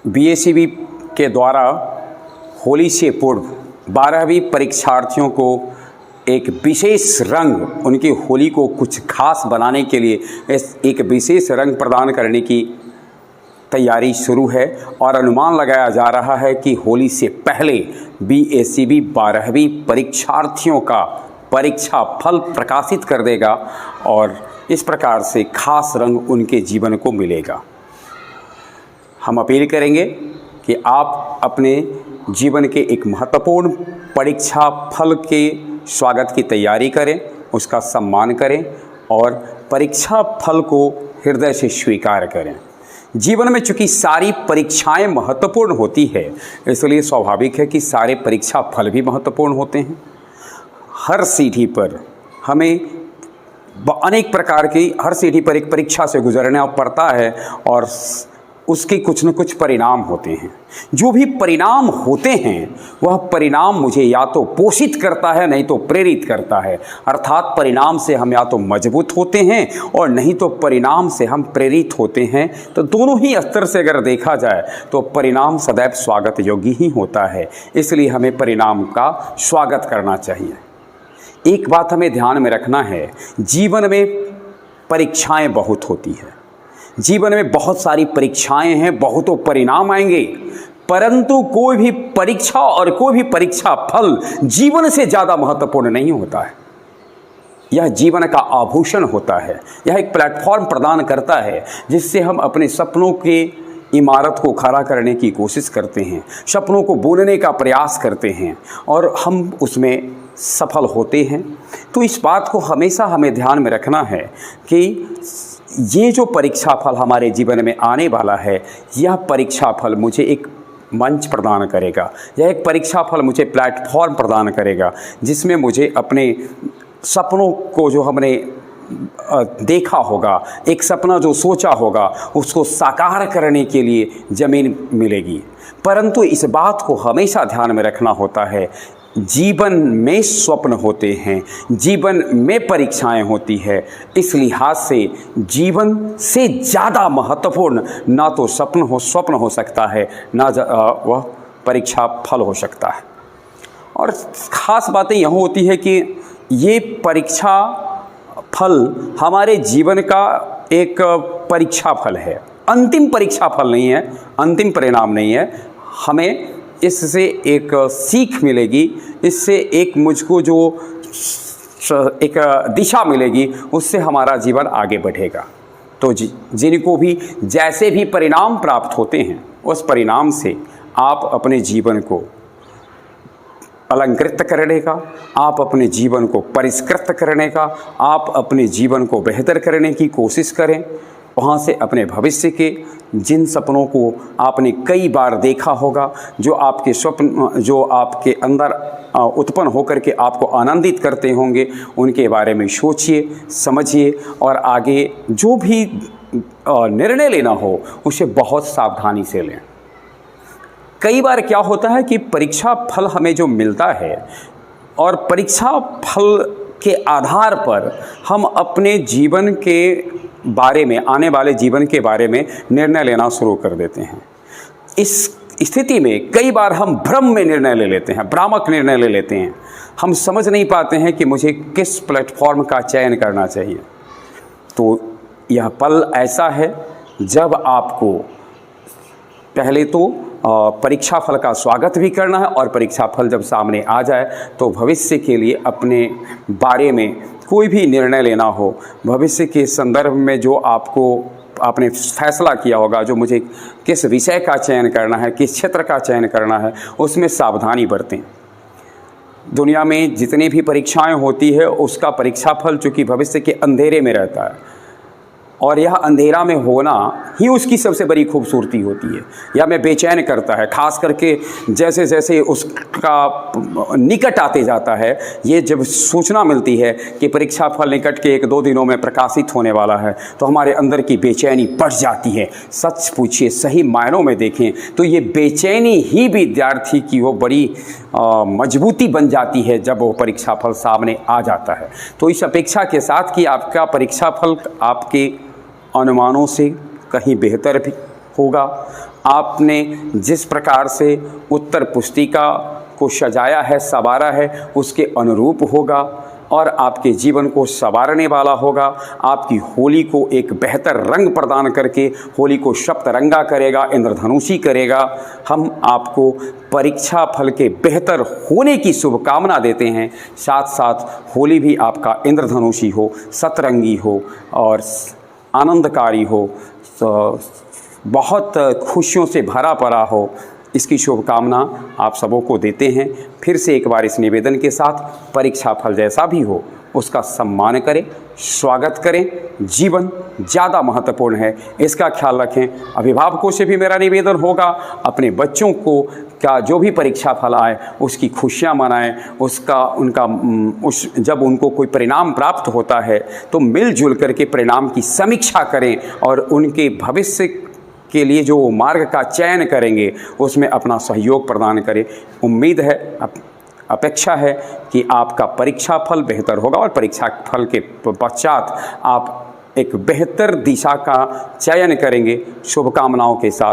BSEB के द्वारा होली से पूर्व 12वीं परीक्षार्थियों को एक विशेष रंग, उनकी होली को कुछ खास बनाने के लिए एक विशेष रंग प्रदान करने की तैयारी शुरू है और अनुमान लगाया जा रहा है कि होली से पहले बीएसईबी 12वीं परीक्षार्थियों का परीक्षा फल प्रकाशित कर देगा और इस प्रकार से खास रंग उनके जीवन को मिलेगा। हम अपील करेंगे कि आप अपने जीवन के एक महत्वपूर्ण परीक्षा फल के स्वागत की तैयारी करें, उसका सम्मान करें और परीक्षा फल को हृदय से स्वीकार करें। जीवन में चूंकि सारी परीक्षाएं महत्वपूर्ण होती है, इसलिए स्वाभाविक है कि सारे परीक्षा फल भी महत्वपूर्ण होते हैं। हर सीढ़ी पर हमें अनेक प्रकार की हर सीढ़ी पर एक परीक्षा से गुजरना पड़ता है और उसके कुछ न कुछ परिणाम होते हैं। जो भी परिणाम होते हैं वह परिणाम मुझे या तो पोषित करता है, नहीं तो प्रेरित करता है। अर्थात परिणाम से हम या तो मजबूत होते हैं और नहीं तो परिणाम से हम प्रेरित होते हैं। तो दोनों ही स्तर से अगर देखा जाए तो परिणाम सदैव स्वागत योग्य ही होता है, इसलिए हमें परिणाम का स्वागत करना चाहिए। एक बात हमें ध्यान में रखना है, जीवन में परीक्षाएं बहुत होती है, जीवन में बहुत सारी परीक्षाएं हैं, बहुतों परिणाम आएंगे, परंतु कोई भी परीक्षा और कोई भी परीक्षा फल जीवन से ज़्यादा महत्वपूर्ण नहीं होता है। यह जीवन का आभूषण होता है, यह एक प्लेटफॉर्म प्रदान करता है जिससे हम अपने सपनों के इमारत को खड़ा करने की कोशिश करते हैं, सपनों को बुनने का प्रयास करते हैं और हम उसमें सफल होते हैं। तो इस बात को हमेशा हमें ध्यान में रखना है कि ये जो परीक्षा फल हमारे जीवन में आने वाला है, यह परीक्षा फल मुझे एक मंच प्रदान करेगा, यह एक परीक्षा फल मुझे प्लेटफॉर्म प्रदान करेगा जिसमें मुझे अपने सपनों को जो हमने देखा होगा, एक सपना जो सोचा होगा, उसको साकार करने के लिए ज़मीन मिलेगी। परंतु इस बात को हमेशा ध्यान में रखना होता है, जीवन में स्वप्न होते हैं, जीवन में परीक्षाएं होती है। इस लिहाज से जीवन से ज़्यादा महत्वपूर्ण ना तो स्वप्न हो सकता है, ना वह परीक्षा फल हो सकता है। और ख़ास बातें यह होती है कि ये परीक्षा फल हमारे जीवन का एक परीक्षा फल है, अंतिम परीक्षा फल नहीं है, अंतिम परिणाम नहीं है। हमें इससे एक सीख मिलेगी, इससे एक मुझको जो एक दिशा मिलेगी, उससे हमारा जीवन आगे बढ़ेगा। तो जिनको भी जैसे भी परिणाम प्राप्त होते हैं, उस परिणाम से आप अपने जीवन को अलंकृत करने का, आप अपने जीवन को परिष्कृत करने का, आप अपने जीवन को बेहतर करने की कोशिश करें। वहाँ से अपने भविष्य के जिन सपनों को आपने कई बार देखा होगा, जो आपके स्वप्न जो आपके अंदर उत्पन्न होकर के आपको आनंदित करते होंगे, उनके बारे में सोचिए, समझिए और आगे जो भी निर्णय लेना हो उसे बहुत सावधानी से लें। कई बार क्या होता है कि परीक्षा फल हमें जो मिलता है और परीक्षा फल के आधार पर हम अपने जीवन के बारे में, आने वाले जीवन के बारे में निर्णय लेना शुरू कर देते हैं। इस स्थिति में कई बार हम भ्रम में निर्णय ले लेते हैं, भ्रामक निर्णय ले लेते हैं। हम समझ नहीं पाते हैं कि मुझे किस प्लेटफॉर्म का चयन करना चाहिए। तो यह पल ऐसा है जब आपको पहले तो परीक्षा फल का स्वागत भी करना है और परीक्षा फल जब सामने आ जाए तो भविष्य के लिए अपने बारे में कोई भी निर्णय लेना हो, भविष्य के संदर्भ में जो आपने फैसला किया होगा, जो मुझे किस विषय का चयन करना है, किस क्षेत्र का चयन करना है, उसमें सावधानी बरतें। दुनिया में जितनी भी परीक्षाएं होती है, उसका परीक्षा फल चूँकि भविष्य के अंधेरे में रहता है और यह अंधेरा में होना ही उसकी सबसे बड़ी खूबसूरती होती है। यह हमें बेचैन करता है, खास करके जैसे जैसे उसका निकट आते जाता है। ये जब सूचना मिलती है कि परीक्षा फल निकट के 1-2 दिनों में प्रकाशित होने वाला है, तो हमारे अंदर की बेचैनी बढ़ जाती है। सच पूछिए, सही मायनों में देखें तो ये बेचैनी ही विद्यार्थी की वो बड़ी मजबूती बन जाती है जब वो परीक्षा फल सामने आ जाता है। तो इस अपेक्षा के साथ कि आपका परीक्षा फल आपके अनुमानों से कहीं बेहतर भी होगा। आपने जिस प्रकार से उत्तर पुस्तिका को सजाया है, संवारा है, उसके अनुरूप होगा और आपके जीवन को संवारने वाला होगा। आपकी होली को एक बेहतर रंग प्रदान करके होली को सप्तरंगा करेगा, इंद्रधनुषी करेगा। हम आपको परीक्षा फल के बेहतर होने की शुभकामना देते हैं। साथ साथ होली भी आपका इंद्रधनुषी हो, सतरंगी हो और आनंदकारी हो, तो बहुत खुशियों से भरा पड़ा हो, इसकी शुभकामना आप सबों को देते हैं। फिर से एक बार इस निवेदन के साथ, परीक्षा फल जैसा भी हो उसका सम्मान करें, स्वागत करें। जीवन ज़्यादा महत्वपूर्ण है, इसका ख्याल रखें। अभिभावकों से भी मेरा निवेदन होगा, अपने बच्चों को क्या जो भी परीक्षा फल आए उसकी खुशियाँ मनाएं, जब उनको कोई परिणाम प्राप्त होता है तो मिलजुल करके परिणाम की समीक्षा करें और उनके भविष्य के लिए जो मार्ग का चयन करेंगे उसमें अपना सहयोग प्रदान करें। उम्मीद है, अपेक्षा है कि आपका परीक्षा फल बेहतर होगा और परीक्षा फल के पश्चात आप एक बेहतर दिशा का चयन करेंगे। शुभकामनाओं के साथ